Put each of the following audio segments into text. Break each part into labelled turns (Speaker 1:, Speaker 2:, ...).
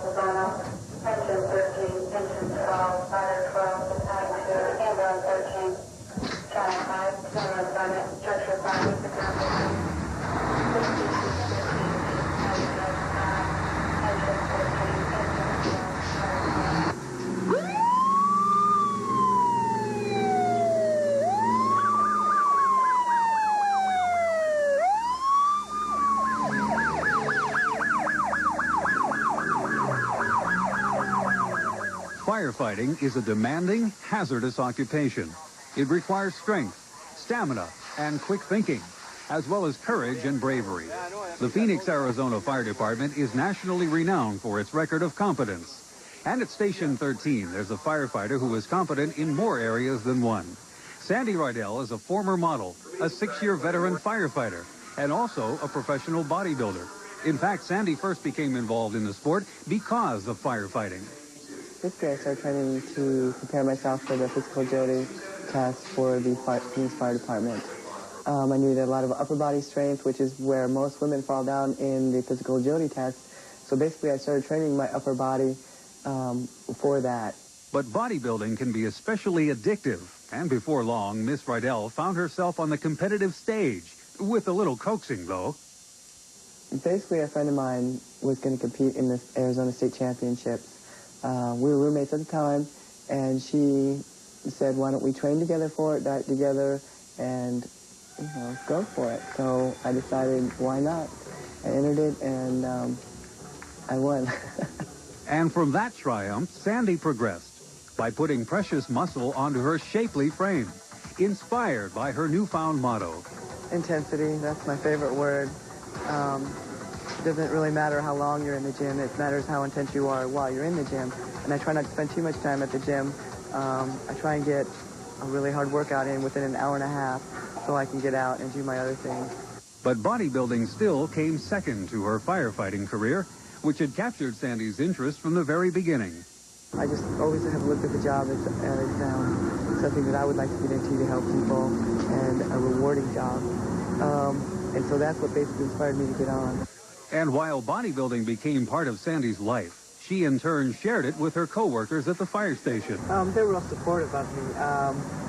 Speaker 1: Viana, engine 13, engine 12, rider 12, attack 2, ambulance 13, channel 5, general assignment, structure 5, example 3,
Speaker 2: Firefighting is a demanding, hazardous occupation. It requires strength, stamina, and quick thinking, as well as courage and bravery. The Phoenix, Arizona Fire Department is nationally renowned for its record of competence. And at Station 13, there's a firefighter who is competent in more areas than one. Sandy Rydell is a former model, a 6-year veteran firefighter, and also a professional bodybuilder. In fact, Sandy first became involved in the sport because of firefighting.
Speaker 3: Basically, I started training to prepare myself for the physical agility test for the Phoenix Fire Department. I needed a lot of upper body strength, which is where most women fall down in the physical agility test. So basically, I started training my upper body for that.
Speaker 2: But bodybuilding can be especially addictive. And before long, Miss Rydell found herself on the competitive stage, with a little coaxing, though.
Speaker 3: Basically, a friend of mine was going to compete in the Arizona State Championships. We were roommates at the time, and she said, why don't we train together for it, diet together, and, you know, go for it. So I decided, why not? I entered it, and I won.
Speaker 2: And from that triumph, Sandy progressed by putting precious muscle onto her shapely frame, inspired by her newfound motto.
Speaker 3: Intensity, that's my favorite word. It doesn't really matter how long you're in the gym. It matters how intense you are while you're in the gym. And I try not to spend too much time at the gym. I try and get a really hard workout in within an hour and a half so I can get out and do my other things.
Speaker 2: But bodybuilding still came second to her firefighting career, which had captured Sandy's interest from the very beginning.
Speaker 3: I just always have looked at the job as something that I would like to get into to help people, and a rewarding job. And so that's what basically inspired me to get on.
Speaker 2: And while bodybuilding became part of Sandy's life, she in turn shared it with her coworkers at the fire station.
Speaker 3: They were real supportive of me.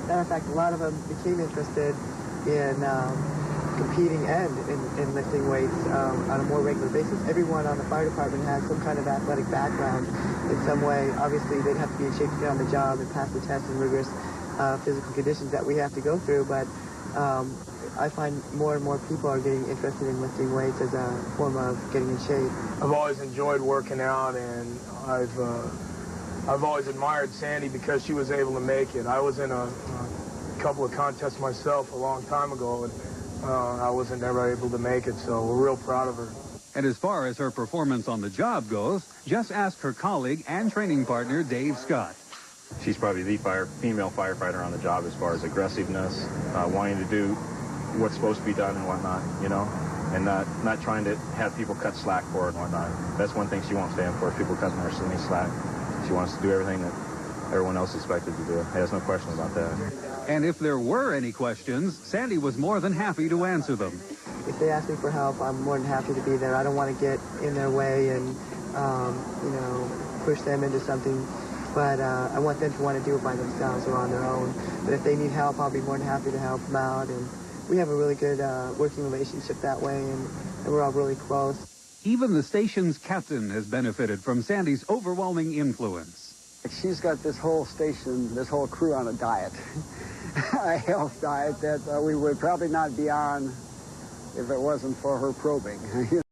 Speaker 3: Matter of fact, a lot of them became interested in competing and in lifting weights on a more regular basis. Everyone on the fire department has some kind of athletic background in some way. Obviously, they'd have to be in shape to get on the job and pass the tests and rigorous physical conditions that we have to go through, but I find more and more people are getting interested in lifting weights as a form of getting in shape.
Speaker 4: I've always enjoyed working out, and I've always admired Sandy because she was able to make it. I was in a couple of contests myself a long time ago, and I wasn't ever able to make it, so we're real proud of her.
Speaker 2: And as far as her performance on the job goes, just ask her colleague and training partner, Dave Scott.
Speaker 5: She's probably the female firefighter on the job as far as aggressiveness, wanting to do what's supposed to be done and whatnot, you know, and not trying to have people cut slack for her and whatnot. That's one thing she won't stand for, people cutting her any slack. She wants to do everything that everyone else is expected to do. There's no question about that.
Speaker 2: And if there were any questions, Sandy was more than happy to answer them.
Speaker 3: If they ask me for help, I'm more than happy to be there. I don't want to get in their way and, you know, push them into something. But I want them to want to do it by themselves or on their own. But if they need help, I'll be more than happy to help them out. And we have a really good working relationship that way, and we're all really close.
Speaker 2: Even the station's captain has benefited from Sandy's overwhelming influence.
Speaker 6: She's got this whole station, this whole crew on a diet, a health diet that we would probably not be on if it wasn't for her probing.